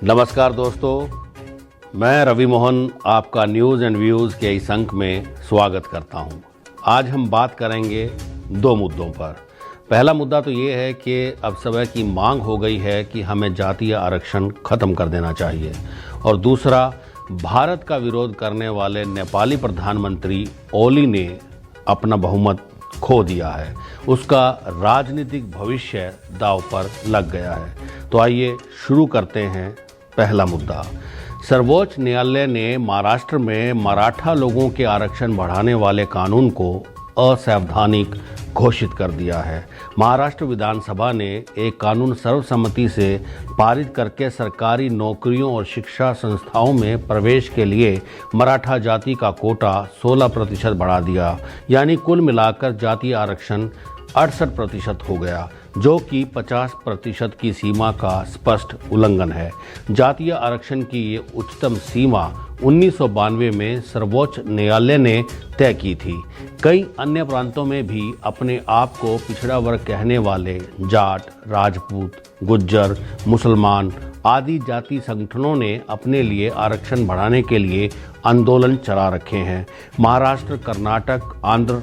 नमस्कार दोस्तों, मैं रवि मोहन आपका न्यूज़ एंड व्यूज़ के इस अंक में स्वागत करता हूं। आज हम बात करेंगे दो मुद्दों पर। पहला मुद्दा तो ये है कि अब समय की मांग हो गई है कि हमें जातीय आरक्षण ख़त्म कर देना चाहिए, और दूसरा, भारत का विरोध करने वाले नेपाली प्रधानमंत्री ओली ने अपना बहुमत खो दिया है। उसका राजनीतिक भविष्य दांव पर लग गया है। तो आइए शुरू करते हैं। पहला मुद्दा, सर्वोच्च न्यायालय ने महाराष्ट्र में मराठा लोगों के आरक्षण बढ़ाने वाले कानून को असंवैधानिक घोषित कर दिया है। महाराष्ट्र विधानसभा ने एक कानून सर्वसम्मति से पारित करके सरकारी नौकरियों और शिक्षा संस्थाओं में प्रवेश के लिए मराठा जाति का कोटा 16% बढ़ा दिया, यानी कुल मिलाकर जातीय आरक्षण 68% हो गया, जो कि 50% की सीमा का स्पष्ट उल्लंघन है। जातीय आरक्षण की ये उच्चतम सीमा 1992 में सर्वोच्च न्यायालय ने तय की थी। कई अन्य प्रांतों में भी अपने आप को पिछड़ा वर्ग कहने वाले जाट, राजपूत, गुज्जर, मुसलमान आदि जाति संगठनों ने अपने लिए आरक्षण बढ़ाने के लिए आंदोलन चला रखे हैं। महाराष्ट्र, कर्नाटक, आंध्र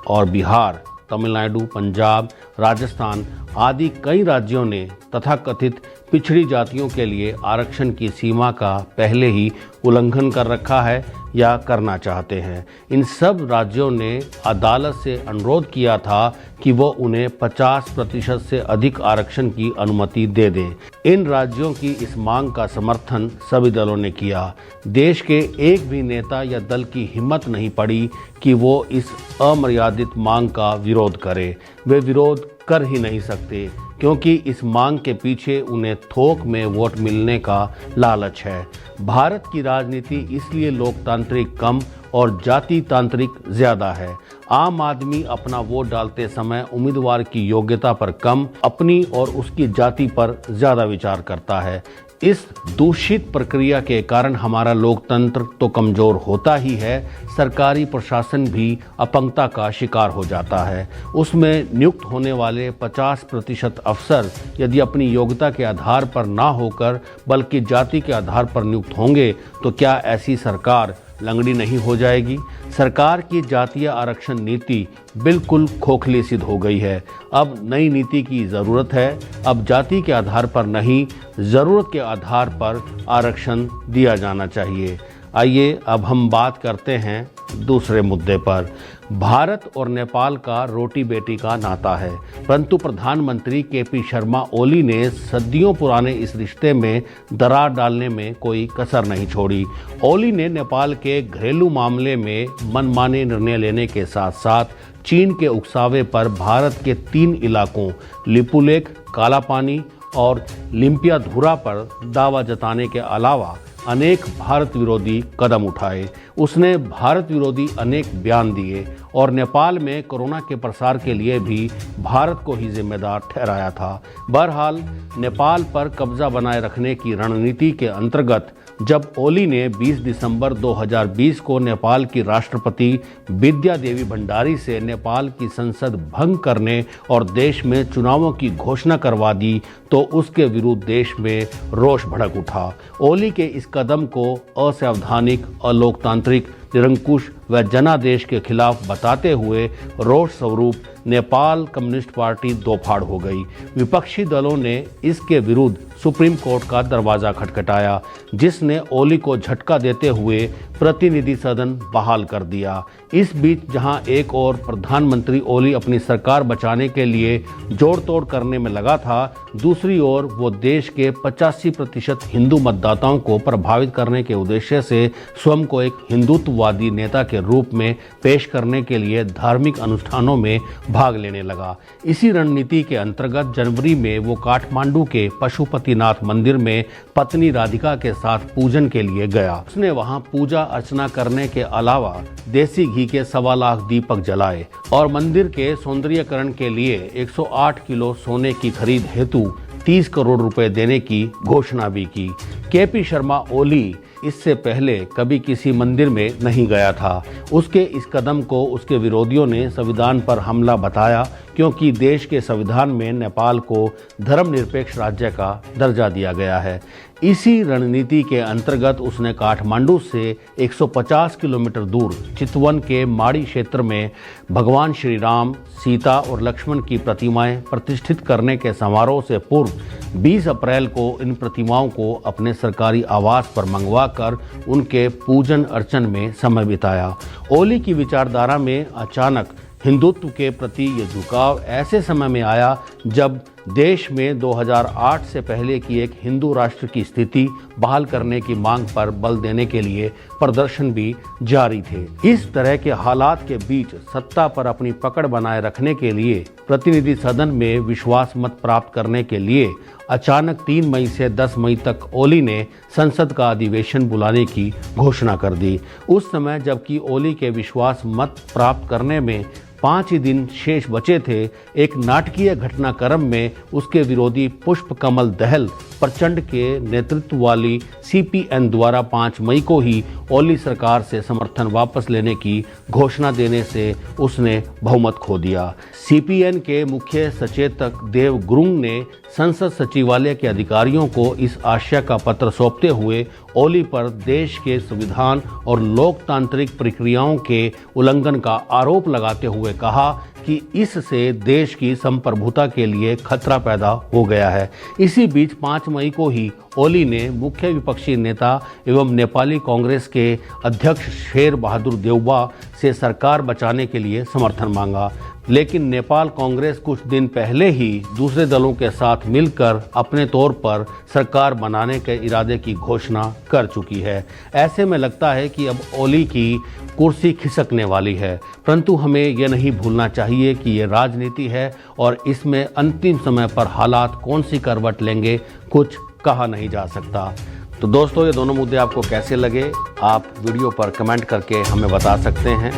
और बिहार, तमिलनाडु, पंजाब, राजस्थान आदि कई राज्यों ने तथाकथित पिछड़ी जातियों के लिए आरक्षण की सीमा का पहले ही उल्लंघन कर रखा है या करना चाहते हैं। इन सब राज्यों ने अदालत से अनुरोध किया था कि वो उन्हें 50% से अधिक आरक्षण की अनुमति दे दें। इन राज्यों की इस मांग का समर्थन सभी दलों ने किया। देश के एक भी नेता या दल की हिम्मत नहीं पड़ी कि वो इस अमर्यादित मांग का विरोध करे। वे विरोध कर ही नहीं सकते, क्योंकि इस मांग के पीछे उन्हें थोक में वोट मिलने का लालच है। भारत की राजनीति इसलिए लोकतांत्रिक कम और जाति तांत्रिक ज़्यादा है। आम आदमी अपना वोट डालते समय उम्मीदवार की योग्यता पर कम, अपनी और उसकी जाति पर ज़्यादा विचार करता है। इस दूषित प्रक्रिया के कारण हमारा लोकतंत्र तो कमज़ोर होता ही है, सरकारी प्रशासन भी अपंगता का शिकार हो जाता है। उसमें नियुक्त होने वाले 50% अफसर यदि अपनी योग्यता के आधार पर ना होकर बल्कि जाति के आधार पर नियुक्त होंगे, तो क्या ऐसी सरकार लंगड़ी नहीं हो जाएगी? सरकार की जातीय आरक्षण नीति बिल्कुल खोखली सिद्ध हो गई है। अब नई नीति की ज़रूरत है। अब जाति के आधार पर नहीं, ज़रूरत के आधार पर आरक्षण दिया जाना चाहिए। आइए अब हम बात करते हैं दूसरे मुद्दे पर। भारत और नेपाल का रोटी बेटी का नाता है, परंतु प्रधानमंत्री केपी शर्मा ओली ने सदियों पुराने इस रिश्ते में दरार डालने में कोई कसर नहीं छोड़ी। ओली ने नेपाल के घरेलू मामले में मनमाने निर्णय लेने के साथ साथ चीन के उकसावे पर भारत के 3 इलाकों लिपुलेख, कालापानी और लिम्पियाधुरा पर दावा जताने के अलावा अनेक भारत विरोधी कदम उठाए। उसने भारत विरोधी अनेक बयान दिए और नेपाल में कोरोना के प्रसार के लिए भी भारत को ही जिम्मेदार ठहराया था। बहरहाल, नेपाल पर कब्जा बनाए रखने की रणनीति के अंतर्गत जब ओली ने 20 दिसंबर 2020 को नेपाल की राष्ट्रपति विद्या देवी भंडारी से नेपाल की संसद भंग करने और देश में चुनावों की घोषणा करवा दी, तो उसके विरुद्ध देश में रोष भड़क उठा। ओली के इस कदम को असंवैधानिक, अलोकतांत्रिक, निरंकुश व जनादेश के खिलाफ बताते हुए रोष स्वरूप नेपाल कम्युनिस्ट पार्टी दो फाड़ हो गई। विपक्षी दलों ने इसके विरुद्ध सुप्रीम कोर्ट का दरवाजा खटखटाया, जिसने ओली को झटका देते हुए प्रतिनिधि सदन बहाल कर दिया। इस बीच जहां एक और प्रधानमंत्री ओली अपनी सरकार बचाने के लिए जोड़ तोड़ करने में लगा था, दूसरी ओर वो देश के 85% हिंदू मतदाताओं को प्रभावित करने के उद्देश्य से स्वयं को एक हिंदुत्ववादी नेता के रूप में पेश करने के लिए धार्मिक अनुष्ठानों में भाग लेने लगा। इसी रणनीति के अंतर्गत जनवरी में वो काठमांडू के पशुपतिनाथ मंदिर में पत्नी राधिका के साथ पूजन के लिए गया। उसने वहां पूजा अर्चना करने के अलावा देसी घी के 1.25 लाख दीपक जलाए और मंदिर के सौंदर्यीकरण के लिए 108 किलो सोने की खरीद हेतु 30 करोड़ रुपए देने की घोषणा भी की। केपी शर्मा ओली इससे पहले कभी किसी मंदिर में नहीं गया था। उसके इस कदम को उसके विरोधियों ने संविधान पर हमला बताया, क्योंकि देश के संविधान में नेपाल को धर्मनिरपेक्ष राज्य का दर्जा दिया गया है। इसी रणनीति के अंतर्गत उसने काठमांडू से 150 किलोमीटर दूर चितवन के माड़ी क्षेत्र में भगवान श्री राम, सीता और लक्ष्मण की प्रतिमाएं प्रतिष्ठित करने के समारोह से पूर्व 20 अप्रैल को इन प्रतिमाओं को अपने सरकारी आवास पर मंगवाकर उनके पूजन अर्चन में समय बिताया। ओली की विचारधारा में अचानक हिंदुत्व के प्रति ये झुकाव ऐसे समय में आया जब देश में 2008 से पहले की एक हिंदू राष्ट्र की स्थिति बहाल करने की मांग पर बल देने के लिए प्रदर्शन भी जारी थे। इस तरह के हालात के बीच सत्ता पर अपनी पकड़ बनाए रखने के लिए प्रतिनिधि सदन में विश्वास मत प्राप्त करने के लिए अचानक 3 मई से 10 मई तक ओली ने संसद का अधिवेशन बुलाने की घोषणा कर दी। उस समय जबकि ओली के विश्वास मत प्राप्त करने में 5 ही दिन शेष बचे थे, एक नाटकीय घटनाक्रम में उसके विरोधी पुष्प कमल दहल प्रचंड के नेतृत्व वाली सीपीएन द्वारा 5 मई को ही ओली सरकार से समर्थन वापस लेने की घोषणा देने से उसने बहुमत खो दिया। सीपीएन के मुख्य सचेतक देव गुरुंग ने संसद सचिवालय के अधिकारियों को इस आशय का पत्र सौंपते हुए ओली पर देश के संविधान और लोकतांत्रिक प्रक्रियाओं के उल्लंघन का आरोप लगाते हुए कहा कि इससे देश की संप्रभुता के लिए खतरा पैदा हो गया है। इसी बीच 5 मई को ही ओली ने मुख्य विपक्षी नेता एवं नेपाली कांग्रेस के अध्यक्ष शेर बहादुर देउबा से सरकार बचाने के लिए समर्थन मांगा, लेकिन नेपाल कांग्रेस कुछ दिन पहले ही दूसरे दलों के साथ मिलकर अपने तौर पर सरकार बनाने के इरादे की घोषणा कर चुकी है। ऐसे में लगता है कि अब ओली की कुर्सी खिसकने वाली है, परंतु हमें यह नहीं भूलना चाहिए कि ये राजनीति है और इसमें अंतिम समय पर हालात कौन सी करवट लेंगे कुछ कहा नहीं जा सकता। तो दोस्तों, ये दोनों मुद्दे आपको कैसे लगे आप वीडियो पर कमेंट करके हमें बता सकते हैं।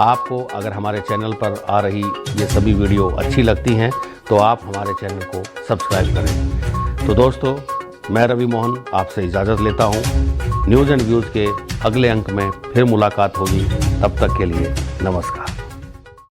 आपको अगर हमारे चैनल पर आ रही ये सभी वीडियो अच्छी लगती हैं तो आप हमारे चैनल को सब्सक्राइब करें। तो दोस्तों, मैं रवि मोहन आपसे इजाज़त लेता हूँ। न्यूज़ एंड व्यूज़ के अगले अंक में फिर मुलाकात होगी। तब तक के लिए नमस्कार।